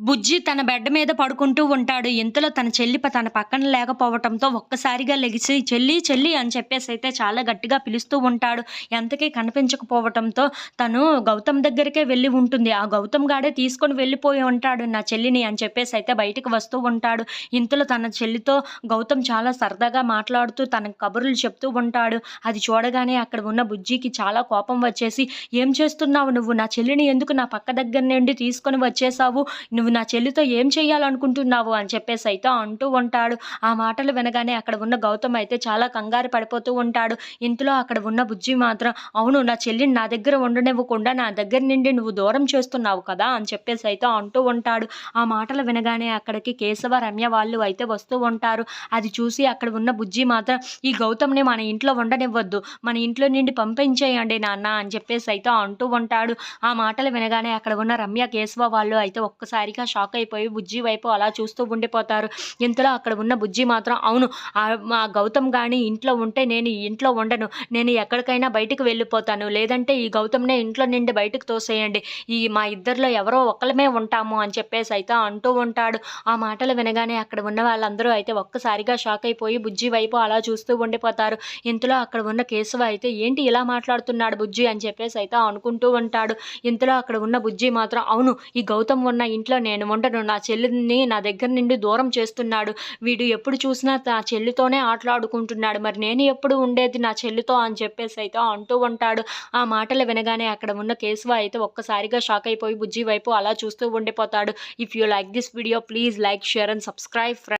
బుజ్జి తన బెడ్ మీద పడుకుంటూ ఉంటాడు. ఇంతలో తన చెల్లి తన పక్కన లేకపోవటంతో ఒక్కసారిగా లెగిసి చెల్లి, చెల్లి అని చెప్పేసైతే చాలా గట్టిగా పిలుస్తూ ఉంటాడు. ఎంతకీ కనిపించకపోవటంతో తను గౌతమ్ దగ్గరికే వెళ్ళి ఉంటుంది. ఆ గౌతమ్ గాడే తీసుకొని వెళ్ళిపోయి ఉంటాడు నా చెల్లిని అని చెప్పేసైతే బయటికి వస్తూ ఉంటాడు. ఇంతలో తన చెల్లితో గౌతమ్ చాలా సరదాగా మాట్లాడుతూ తనకు కబుర్లు చెప్తూ ఉంటాడు. అది చూడగానే అక్కడ ఉన్న బుజ్జికి చాలా కోపం వచ్చేసి, "ఏం చేస్తున్నావు నువ్వు? నా చెల్లిని ఎందుకు నా పక్క దగ్గర నుండి తీసుకొని వచ్చేసావు? నువ్వు నా చెల్లితో ఏం చేయాలనుకుంటున్నావు?" అని చెప్పేసైతే అంటూ ఉంటాడు. ఆ మాటలు వినగానే అక్కడ ఉన్న గౌతమ్ అయితే చాలా కంగారు పడిపోతూ ఉంటాడు. ఇంతలో అక్కడ ఉన్న బుజ్జి మాత్రం, "అవును, నా చెల్లిని నా దగ్గర ఉండనివ్వకుండా నా దగ్గర నుండి నువ్వు దూరం చేస్తున్నావు కదా!" అని చెప్పేసైతే అంటూ ఉంటాడు. ఆ మాటలు వినగానే అక్కడికి కేశవ, రమ్య వాళ్ళు అయితే వస్తూ ఉంటారు. అది చూసి అక్కడ ఉన్న బుజ్జి మాత్రం, "ఈ గౌతమ్‌ని మన ఇంట్లో ఉండనివ్వొద్దు. మన ఇంట్లో నుండి పంపించేయండి నాన్న" అని చెప్పేసైతే అంటూ ఉంటాడు. ఆ మాటలు వినగానే అక్కడ ఉన్న రమ్య, కేశవ వాళ్ళు అయితే ఒక్కసారిగా షాక్ అయిపోయి బుజ్జి వైపు అలా చూస్తూ ఉండిపోతారు. ఇంతలో అక్కడ ఉన్న బుజ్జి మాత్రం, "అవును, మా గౌతమ్ గాని ఇంట్లో ఉంటే నేను ఈ ఇంట్లో ఉండను. నేను ఎక్కడికైనా బయటికి వెళ్ళిపోతాను. లేదంటే ఈ గౌతమ్‌నే ఇంట్లో నుండి బయటకు తోసేయండి. మా ఇద్దరిలో ఎవరో ఒకళ్ళమే ఉంటాము" అని చెప్పేసైతే అంటూ ఉంటాడు. ఆ మాటలు వినగానే అక్కడ ఉన్న వాళ్ళందరూ అయితే ఒక్కసారిగా షాక్ అయిపోయి బుజ్జి వైపు అలా చూస్తూ ఉండిపోతారు. ఇంతలో అక్కడ ఉన్న కేశవ అయితే, "ఏంటి ఇలా మాట్లాడుతున్నాడు బుజ్జి" అని చెప్పేసైతే అనుకుంటూ ఉంటాడు. ఇంతలో అక్కడ ఉన్న బుజ్జి మాత్రం, "అవును, ఈ గౌతమ్ ఉన్న ఇంట్లో నేను ఉండను. నా చెల్లిని నా దగ్గర నుండి దూరం చేస్తున్నాడు. వీడు ఎప్పుడు చూసినా నా చెల్లితోనే ఆటలాడుకుంటున్నాడు. మరి నేను ఎప్పుడు ఉండేది నా చెల్లితో" అని చెప్పేసైతే అంటూ ఉంటాడు. ఆ మాటలు వినగానే అక్కడ ఉన్న కేశవ అయితే ఒక్కసారిగా షాక్ అయిపోయి బుజ్జి వైపు అలా చూస్తూ ఉండిపోతాడు. If you like this video, please like, share and subscribe.